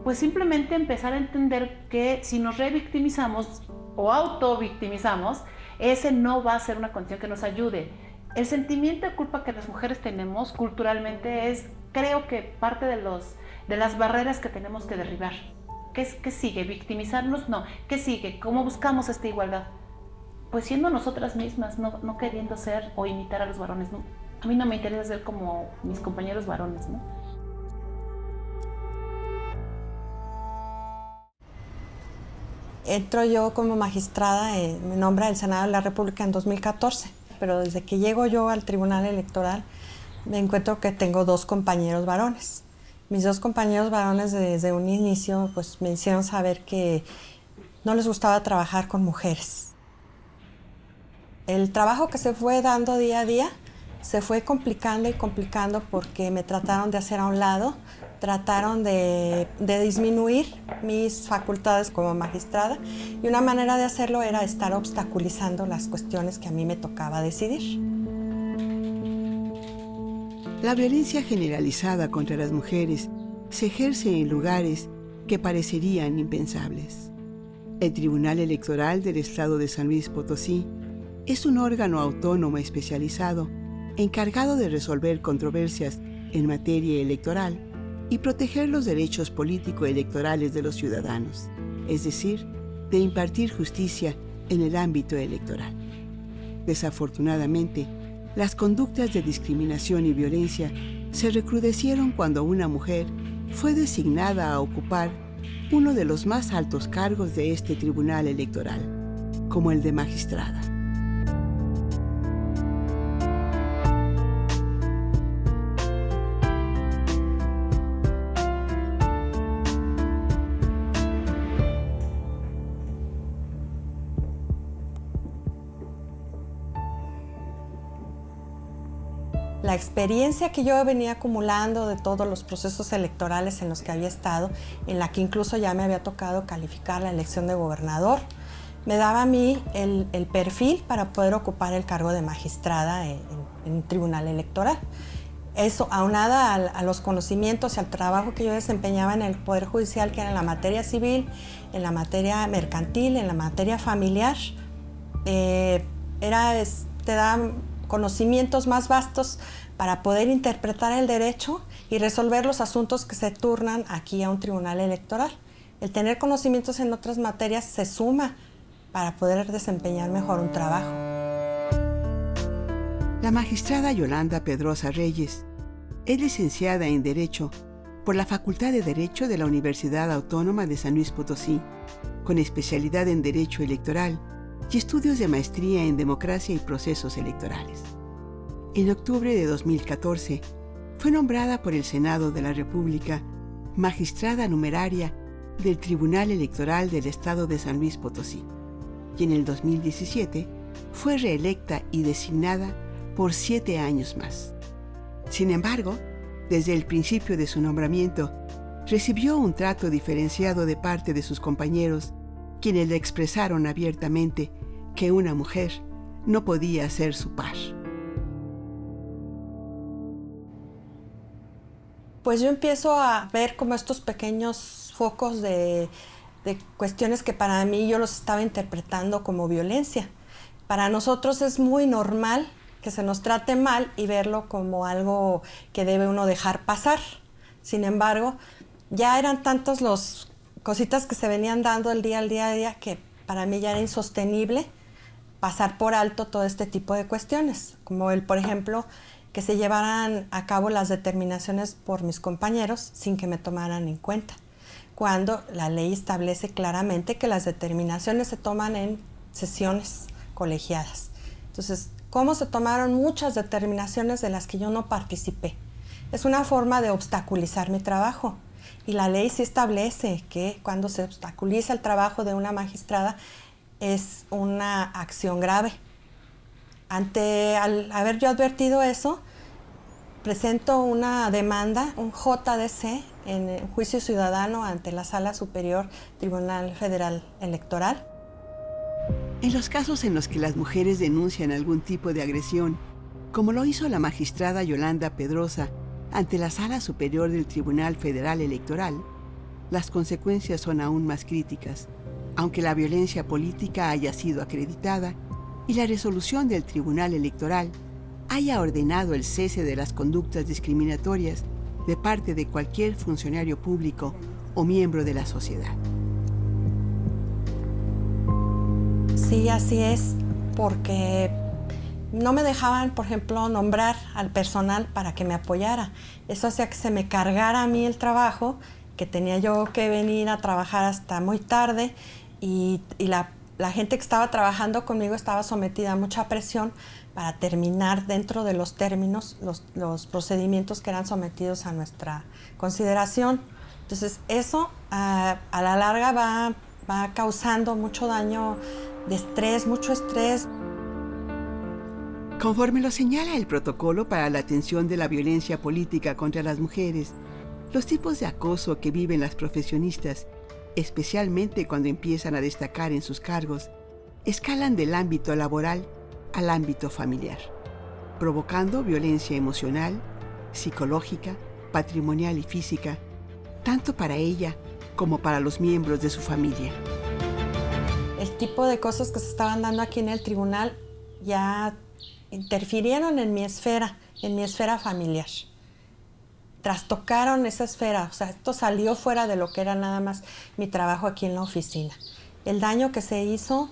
S9: Pues simplemente empezar a entender que si nos revictimizamos o autovictimizamos, ese no va a ser una condición que nos ayude. El sentimiento de culpa que las mujeres tenemos culturalmente es, creo que, parte de las barreras que tenemos que derribar. ¿Qué sigue? ¿Victimizarnos? No. ¿Qué sigue? ¿Cómo buscamos esta igualdad? Pues siendo nosotras mismas, no queriendo ser o imitar a los varones. No. A mí no me interesa ser como mis compañeros varones, ¿no?
S12: Entro yo como magistrada, me nombra el Senado de la República en 2014, pero desde que llego yo al Tribunal Electoral me encuentro que tengo 2 compañeros varones. Mis 2 compañeros varones desde un inicio pues me hicieron saber que no les gustaba trabajar con mujeres. El trabajo que se fue dando día a día se fue complicando y complicando porque me trataron de hacer a un lado, trataron de disminuir mis facultades como magistrada y una manera de hacerlo era estar obstaculizando las cuestiones que a mí me tocaba decidir.
S2: La violencia generalizada contra las mujeres se ejerce en lugares que parecerían impensables. El Tribunal Electoral del Estado de San Luis Potosí es un órgano autónomo especializado encargado de resolver controversias en materia electoral y proteger los derechos político-electorales de los ciudadanos, es decir, de impartir justicia en el ámbito electoral. Desafortunadamente, las conductas de discriminación y violencia se recrudecieron cuando una mujer fue designada a ocupar uno de los más altos cargos de este tribunal electoral, como el de magistrada.
S12: La experiencia que yo venía acumulando de todos los procesos electorales en los que había estado, en la que incluso ya me había tocado calificar la elección de gobernador, me daba a mí el perfil para poder ocupar el cargo de magistrada en un tribunal electoral. Eso, aunada a los conocimientos y al trabajo que yo desempeñaba en el Poder Judicial, que era en la materia civil, en la materia mercantil, en la materia familiar, te da conocimientos más vastos para poder interpretar el derecho y resolver los asuntos que se turnan aquí a un tribunal electoral. El tener conocimientos en otras materias se suma para poder desempeñar mejor un trabajo.
S2: La magistrada Yolanda Pedrosa Reyes es licenciada en Derecho por la Facultad de Derecho de la Universidad Autónoma de San Luis Potosí, con especialidad en Derecho Electoral y estudios de maestría en Democracia y Procesos Electorales. En octubre de 2014, fue nombrada por el Senado de la República magistrada numeraria del Tribunal Electoral del Estado de San Luis Potosí, y en el 2017 fue reelecta y designada por 7 años más. Sin embargo, desde el principio de su nombramiento, recibió un trato diferenciado de parte de sus compañeros, quienes le expresaron abiertamente que una mujer no podía ser su par.
S12: Pues yo empiezo a ver como estos pequeños focos de cuestiones que para mí yo los estaba interpretando como violencia. Para nosotros es muy normal que se nos trate mal y verlo como algo que debe uno dejar pasar. Sin embargo, ya eran tantos los cositas que se venían dando el día al día que para mí ya era insostenible pasar por alto todo este tipo de cuestiones, como por ejemplo, que se llevaran a cabo las determinaciones por mis compañeros sin que me tomaran en cuenta, cuando la ley establece claramente que las determinaciones se toman en sesiones colegiadas. Entonces, ¿cómo se tomaron muchas determinaciones de las que yo no participé? Es una forma de obstaculizar mi trabajo. Y la ley sí establece que cuando se obstaculiza el trabajo de una magistrada es una acción grave. Al haber yo advertido eso, presento una demanda, un JDC, en el juicio ciudadano ante la Sala Superior Tribunal Federal Electoral.
S2: En los casos en los que las mujeres denuncian algún tipo de agresión, como lo hizo la magistrada Yolanda Pedrosa ante la Sala Superior del Tribunal Federal Electoral, las consecuencias son aún más críticas, aunque la violencia política haya sido acreditada y la resolución del Tribunal Electoral haya ordenado el cese de las conductas discriminatorias de parte de cualquier funcionario público o miembro de la sociedad.
S12: Sí, así es, porque no me dejaban, por ejemplo, nombrar al personal para que me apoyara. Eso hacía que se me cargara a mí el trabajo, que tenía yo que venir a trabajar hasta muy tarde y la gente que estaba trabajando conmigo estaba sometida a mucha presión para terminar dentro de los términos los procedimientos que eran sometidos a nuestra consideración. Entonces eso a la larga va causando mucho daño de estrés, mucho estrés.
S2: Conforme lo señala el protocolo para la atención de la violencia política contra las mujeres, los tipos de acoso que viven las profesionistas, especialmente cuando empiezan a destacar en sus cargos, escalan del ámbito laboral al ámbito familiar, provocando violencia emocional, psicológica, patrimonial y física, tanto para ella como para los miembros de su familia.
S12: El tipo de cosas que se estaban dando aquí en el tribunal ya interfirieron en mi esfera familiar. Trastocaron esa esfera, o sea, esto salió fuera de lo que era nada más mi trabajo aquí en la oficina. El daño que se hizo,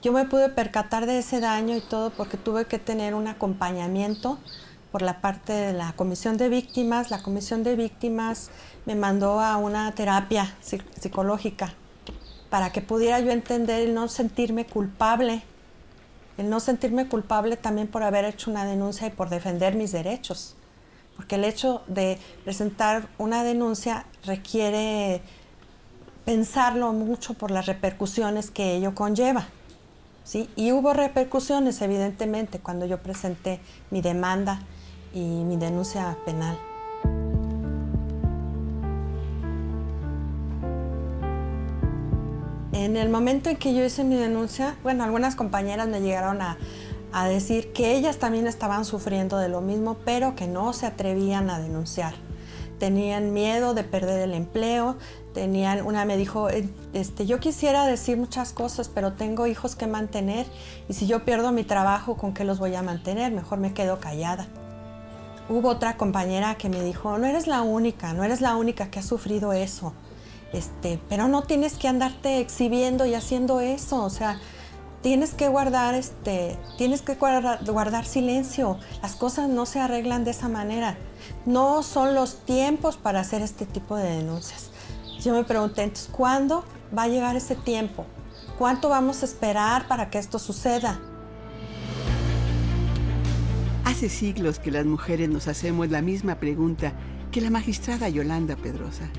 S12: yo me pude percatar de ese daño y todo porque tuve que tener un acompañamiento por la parte de la Comisión de Víctimas. La Comisión de Víctimas me mandó a una terapia psicológica para que pudiera yo entender el no sentirme culpable. El no sentirme culpable también por haber hecho una denuncia y por defender mis derechos. Porque el hecho de presentar una denuncia requiere pensarlo mucho por las repercusiones que ello conlleva, ¿sí? Y hubo repercusiones, evidentemente, cuando yo presenté mi demanda y mi denuncia penal. En el momento en que yo hice mi denuncia, bueno, algunas compañeras me llegaron a decir que ellas también estaban sufriendo de lo mismo, pero que no se atrevían a denunciar. Tenían miedo de perder el empleo, una me dijo, yo quisiera decir muchas cosas, pero tengo hijos que mantener, y si yo pierdo mi trabajo, ¿con qué los voy a mantener? Mejor me quedo callada. Hubo otra compañera que me dijo, no eres la única que ha sufrido eso, pero no tienes que andarte exhibiendo y haciendo eso, o sea, tienes que guardar silencio. Las cosas no se arreglan de esa manera. No son los tiempos para hacer este tipo de denuncias. Yo me pregunté, entonces, ¿cuándo va a llegar ese tiempo? ¿Cuánto vamos a esperar para que esto suceda?
S2: Hace siglos que las mujeres nos hacemos la misma pregunta que la magistrada Yolanda Pedrosa.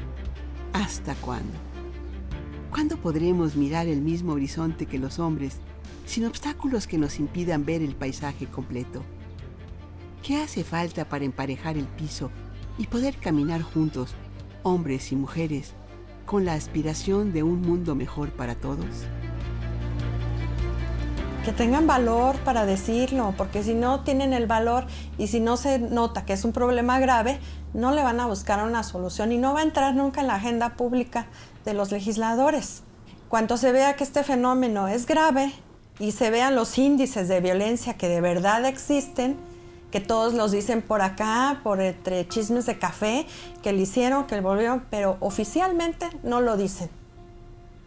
S2: ¿Hasta cuándo? ¿Cuándo podremos mirar el mismo horizonte que los hombres, sin obstáculos que nos impidan ver el paisaje completo? ¿Qué hace falta para emparejar el piso y poder caminar juntos, hombres y mujeres, con la aspiración de un mundo mejor para todos?
S12: Que tengan valor para decirlo, porque si no tienen el valor y si no se nota que es un problema grave, no le van a buscar una solución y no va a entrar nunca en la agenda pública de los legisladores. Cuando se vea que este fenómeno es grave y se vean los índices de violencia que de verdad existen, que todos los dicen por acá, por entre chismes de café, que le hicieron, que le volvieron, pero oficialmente no lo dicen.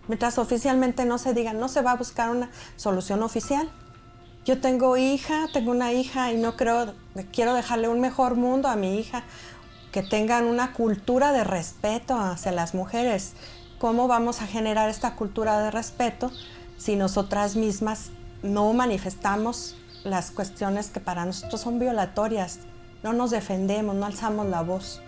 S12: Mientras oficialmente no se diga, no se va a buscar una solución oficial. Yo tengo una hija y quiero dejarle un mejor mundo a mi hija, que tengan una cultura de respeto hacia las mujeres. ¿Cómo vamos a generar esta cultura de respeto si nosotras mismas no manifestamos las cuestiones que para nosotros son violatorias? No nos defendemos, no alzamos la voz.